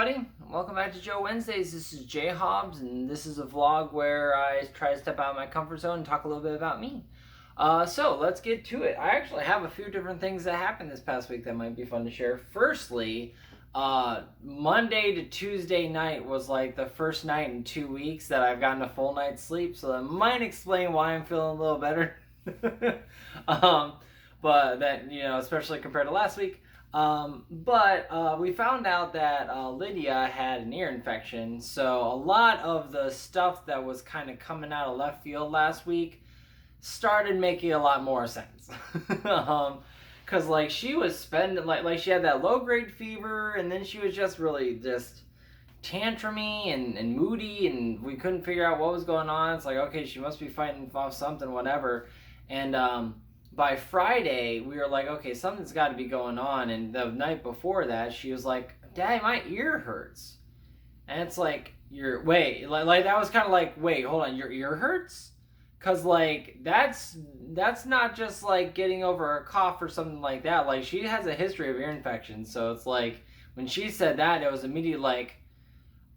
everybody. Welcome back to Joe Wednesdays. This is JHaubz, and this is a vlog where I try to step out of my comfort zone and talk a little bit about me. So let's get to it. I actually have a few different things that happened this past week that might be fun to share. Firstly, Monday to Tuesday night was like the first night in 2 weeks that I've gotten a full night's sleep, so that might explain why I'm feeling a little better. But that, especially compared to last week. But we found out that Lydia had an ear infection, so a lot of the stuff that was kind of coming out of left field last week started making a lot more sense. Because like she was spending like she had that low grade fever, and then she was just really just tantrumy and moody, and we couldn't figure out what was going on. It's like, okay, she must be fighting off something, whatever. And by Friday, we were like, okay, something's got to be going on. And the night before that, she was like, Daddy, my ear hurts. And it's like, like that was kind of like, wait, hold on, your ear hurts? Because, like, that's not just, like, getting over a cough or something like that. Like, she has a history of ear infections. So it's like, when she said that, it was immediately like,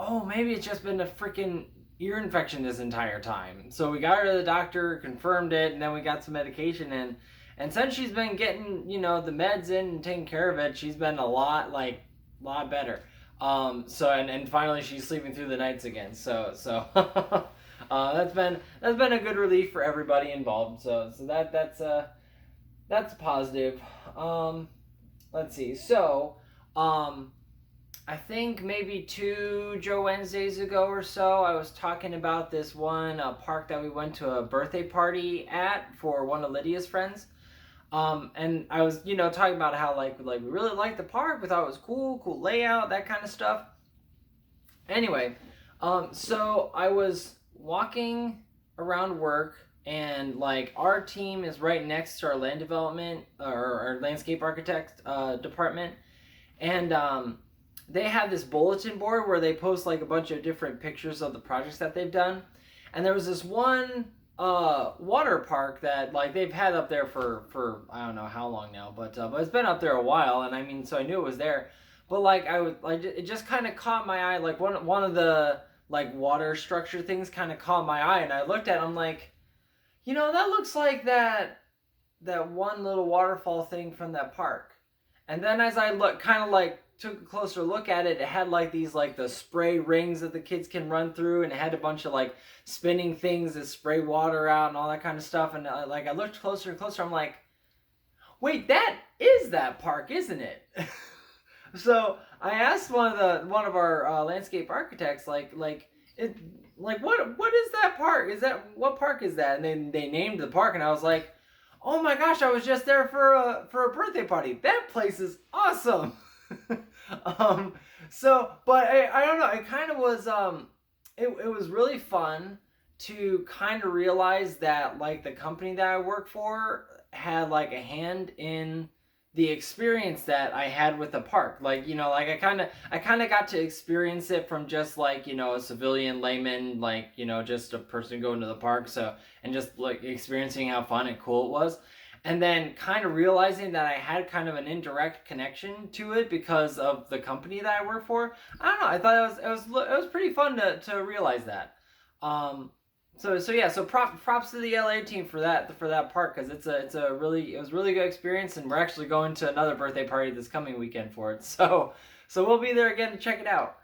oh, maybe it's just been a freaking ear infection this entire time. So we got her to the doctor, confirmed it, and then we got some medication in. And since she's been getting, the meds in and taking care of it, she's been a lot better. And finally she's sleeping through the nights again. So that's been a good relief for everybody involved. So that's positive. Let's see. So, I think maybe 2 Joe Wednesdays ago or so, I was talking about this one park that we went to a birthday party at for one of Lydia's friends. And I was, talking about how like we really liked the park. We thought it was cool layout, that kind of stuff. Anyway, so I was walking around work, and like our team is right next to our land development or our landscape architect department, and they have this bulletin board where they post like a bunch of different pictures of the projects that they've done. And there was this one water park that like they've had up there for I don't know how long now, but it's been up there a while, and I mean, so I knew it was there. But like it just kind of caught my eye. Like one of the like water structure things kind of caught my eye, and I looked at it, I'm like, that looks like that one little waterfall thing from that park. And then as I took a closer look at it, it had like these like the spray rings that the kids can run through, and it had a bunch of like spinning things that spray water out and all that kind of stuff. And I looked closer and closer, I'm like, wait, that is that park, isn't it? So I asked one of our landscape architects, what is that park? What park is that? And then they named the park, and I was like, oh my gosh, I was just there for a birthday party. That place is awesome. But I don't know, it kind of was, it was really fun to kind of realize that like the company that I work for had like a hand in the experience that I had with the park. Like, I kind of got to experience it from just like, a civilian layman, like, just a person going to the park. So, and just like experiencing how fun and cool it was. And then kind of realizing that I had kind of an indirect connection to it because of the company that I work for. I don't know. I thought it was pretty fun to realize that. So props to the LA team for that park, because it was a really good experience, and we're actually going to another birthday party this coming weekend for it. So we'll be there again to check it out.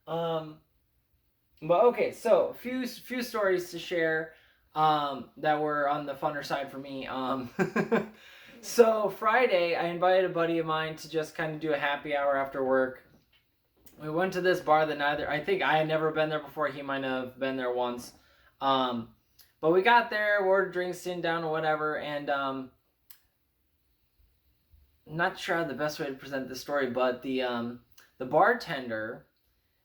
But okay, so few stories to share that were on the funner side for me. So Friday, I invited a buddy of mine to just kind of do a happy hour after work. We went to this bar that I think I had never been there before. He might have been there once. But we got there, ordered drinks, sitting down or whatever, and I'm not sure the best way to present this story, but the bartender,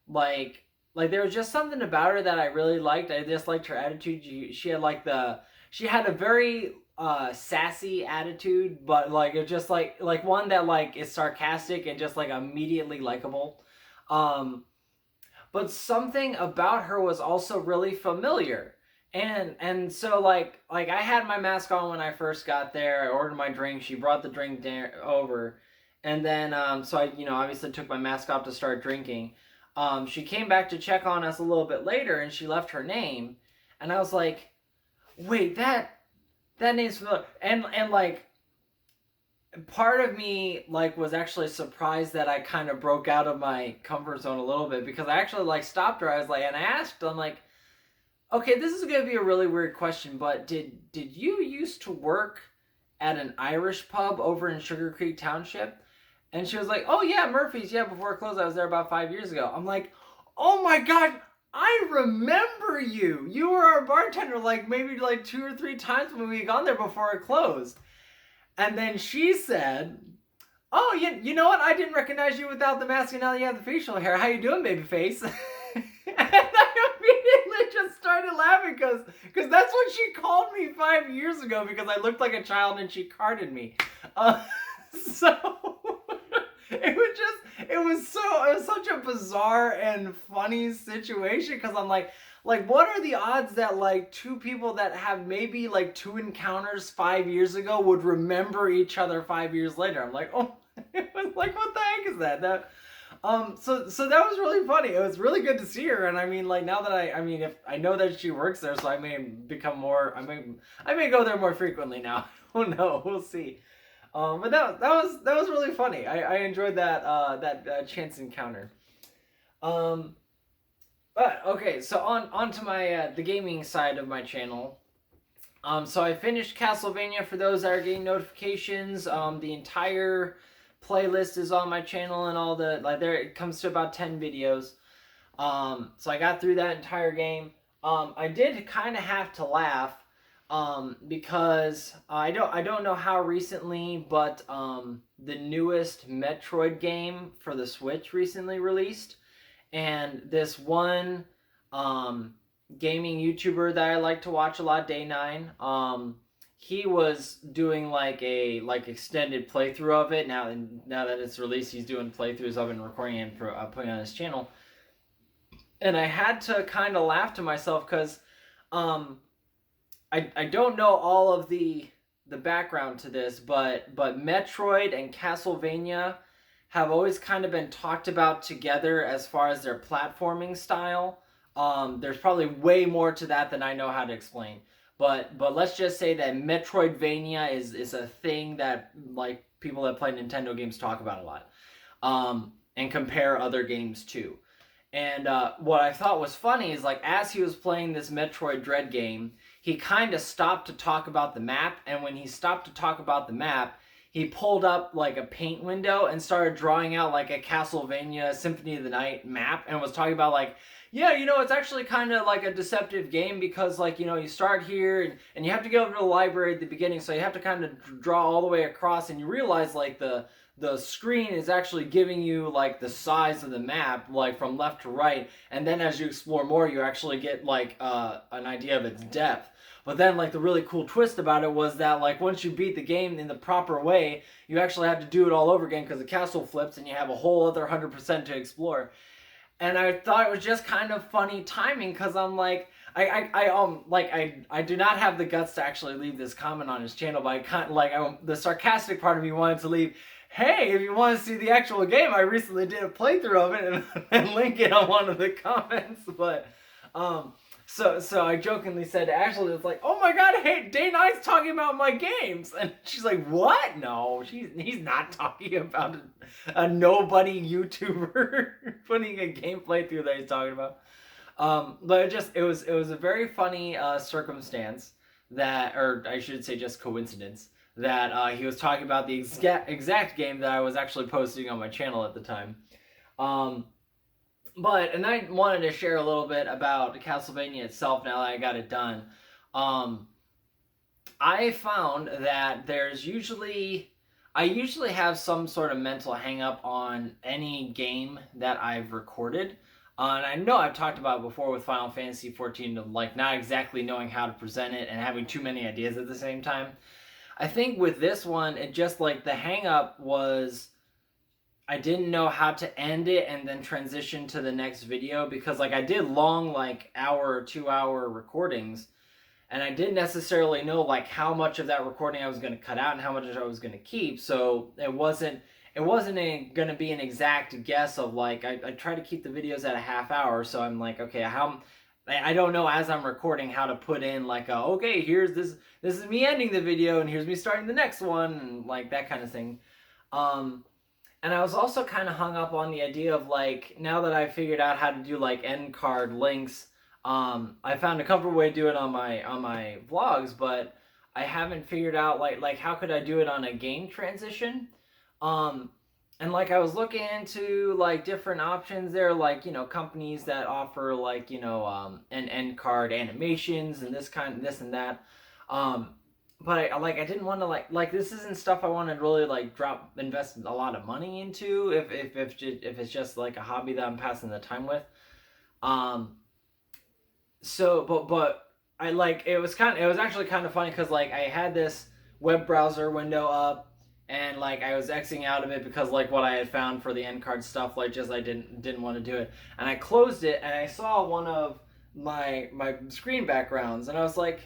like there was just something about her that I really liked. I just liked her attitude. She had a very sassy attitude, but like it's just like one that like is sarcastic and just like immediately likable. But something about her was also really familiar. And so like I had my mask on when I first got there. I ordered my drink. She brought the drink over, and then so I obviously took my mask off to start drinking. she came back to check on us a little bit later, and she left her name, and I was like, wait, that name's familiar. And like, part of me like was actually surprised that I kind of broke out of my comfort zone a little bit, because I actually like stopped her. I was like, and I asked, I'm like, okay, this is gonna be a really weird question, but did you used to work at an Irish pub over in Sugar Creek Township? And she was like, oh yeah, Murphy's, yeah, before it closed. I was there about 5 years ago. I'm like, oh my god, I remember you. You were our bartender like maybe like 2 or 3 times when we gone there before it closed. And then she said, oh, you know what? I didn't recognize you without the mask, and now you have the facial hair. How you doing, babyface? And I immediately just started laughing because that's what she called me 5 years ago, because I looked like a child and she carded me. So it was such a bizarre and funny situation, because I'm like, what are the odds that like two people that have maybe like 2 encounters 5 years ago would remember each other 5 years later? I'm like, oh, it was like, what the heck is that? So that was really funny. It was really good to see her, and I mean, like, now that I mean, if I know that she works there, so I may become more. I may go there more frequently now. Oh no, we'll see. But that was really funny. I enjoyed that chance encounter. But okay, so on to my the gaming side of my channel. So I finished Castlevania. For those that are getting notifications, the entire playlist is on my channel, and all the like there it comes to about 10 videos. So I got through that entire game. I did kind of have to laugh because I don't know how recently, but the newest Metroid game for the Switch recently released, and this one gaming YouTuber that I like to watch a lot, Day9, he was doing like a extended playthrough of it. Now that it's released, he's doing playthroughs of it and recording it and putting on his channel. And I had to kind of laugh to myself because I don't know all of the background to this, but Metroid and Castlevania have always kind of been talked about together as far as their platforming style. There's probably way more to that than I know how to explain. But let's just say that Metroidvania is a thing that like people that play Nintendo games talk about a lot, and compare other games to. And what I thought was funny is, like, as he was playing this Metroid Dread game, he kind of stopped to talk about the map, and when he stopped to talk about the map, he pulled up like a paint window and started drawing out like a Castlevania Symphony of the Night map, and was talking about like, yeah, it's actually kind of like a deceptive game because, like, you start here and you have to go to the library at the beginning, so you have to kind of draw all the way across, and you realize like the screen is actually giving you like the size of the map, like from left to right, and then as you explore more, you actually get like an idea of its depth. But then, like, the really cool twist about it was that, like, once you beat the game in the proper way, you actually have to do it all over again because the castle flips and you have a whole other 100% to explore. And I thought it was just kind of funny timing because I'm like, I do not have the guts to actually leave this comment on his channel, but I kind of, like, the sarcastic part of me wanted to leave, hey, if you want to see the actual game, I recently did a playthrough of it, and link it on one of the comments. But So I jokingly said to Ashley, it's like, oh my god, hey, Day9's talking about my games. And she's like, what? No, he's not talking about a nobody YouTuber putting a gameplay through that he's talking about. But it was a very funny circumstance that, or I should say just coincidence, that he was talking about the exact game that I was actually posting on my channel at the time. And I wanted to share a little bit about Castlevania itself now that I got it done. I found that I usually have some sort of mental hang up on any game that I've recorded. And I know I've talked about it before with Final Fantasy XIV, of like not exactly knowing how to present it and having too many ideas at the same time. I think with this one, it just like the hang up was I didn't know how to end it and then transition to the next video, because like I did long like hour or 2 hour recordings, and I didn't necessarily know like how much of that recording I was going to cut out and how much I was going to keep, so it wasn't it wasn't going to be an exact guess of like, I try to keep the videos at a half hour, so I'm like, okay, I don't know as I'm recording how to put in like, okay, here's this is me ending the video, and here's me starting the next one, and like that kind of thing. And I was also kind of hung up on the idea of like, now that I figured out how to do like end card links, I found a comfortable way to do it on my vlogs, but I haven't figured out like how could I do it on a game transition. And like I was looking into like different options there, like, you know, companies that offer like, you know, an end card animations and this and that. But I didn't want to like this isn't stuff I want to really like invest a lot of money into if it's just like a hobby that I'm passing the time with. So but I like it was actually kind of funny because like I had this web browser window up, and like I was Xing out of it because like what I had found for the end card stuff, like just I didn't want to do it, and I closed it, and I saw one of my screen backgrounds, and I was like,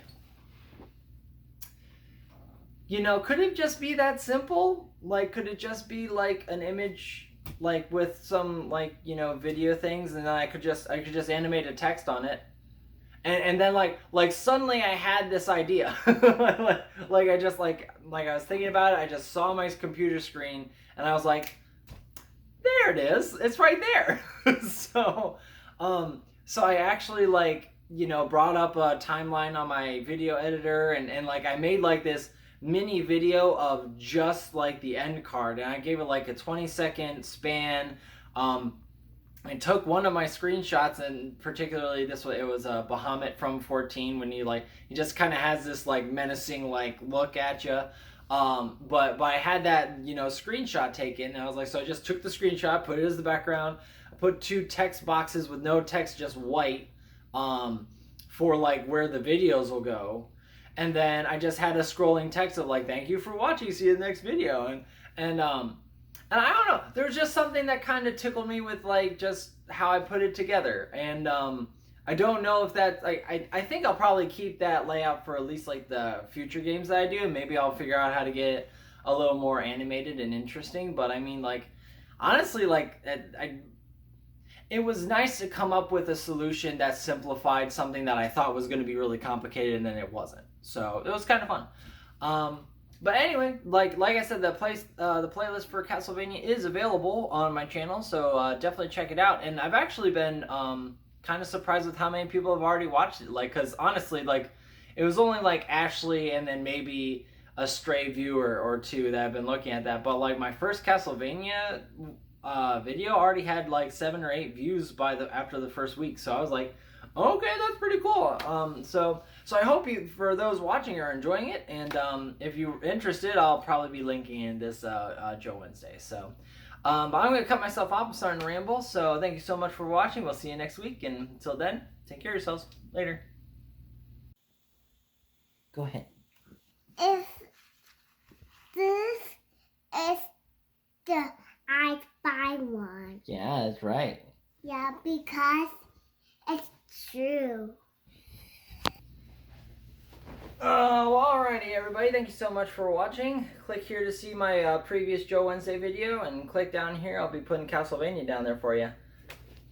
you know, could it just be that simple? Like, could it just be like an image, like with some like, you know, video things, and then I could just animate a text on it, and then like suddenly I had this idea, like I just like I was thinking about it. I just saw my computer screen, and I was like, there it is, it's right there. So I actually like, you know, brought up a timeline on my video editor, and like I made like this mini video of just like the end card, and I gave it like a 20-second span. I took one of my screenshots, and particularly this one, it was a Bahamut from 14, when he just kind of has this like menacing like look at you. But I had that, you know, screenshot taken, and I was like, so I just took the screenshot, put it as the background, I put 2 text boxes with no text, just white, for like where the videos will go. And then I just had a scrolling text of like, thank you for watching, see you in the next video. And I don't know, there was just something that kind of tickled me with like just how I put it together. And I don't know if that, like, I think I'll probably keep that layout for at least like the future games that I do. Maybe I'll figure out how to get it a little more animated and interesting. But I mean, like, honestly, like, it was nice to come up with a solution that simplified something that I thought was going to be really complicated, and then it wasn't. So it was kind of fun. But anyway, like I said, the playlist for Castlevania is available on my channel, so definitely check it out. And I've actually been kind of surprised with how many people have already watched it. Like, because honestly, like, it was only like Ashley and then maybe a stray viewer or two that have been looking at that. But like my first Castlevania video already had like 7 or 8 views after the first week. So I was like, okay, that's pretty cool. So I hope you, for those watching, are enjoying it. And if you're interested, I'll probably be linking in this Joe Wednesday. So, but I'm going to cut myself off. I'm starting to ramble. So thank you so much for watching. We'll see you next week. And until then, take care of yourselves. Later. Go ahead. If this is the I Spy one. Yeah, that's right. Yeah, because it's true. Well, alrighty, everybody. Thank you so much for watching. Click here to see my previous Joe Wednesday video, and click down here. I'll be putting Castlevania down there for you.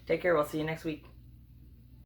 Take care. We'll see you next week.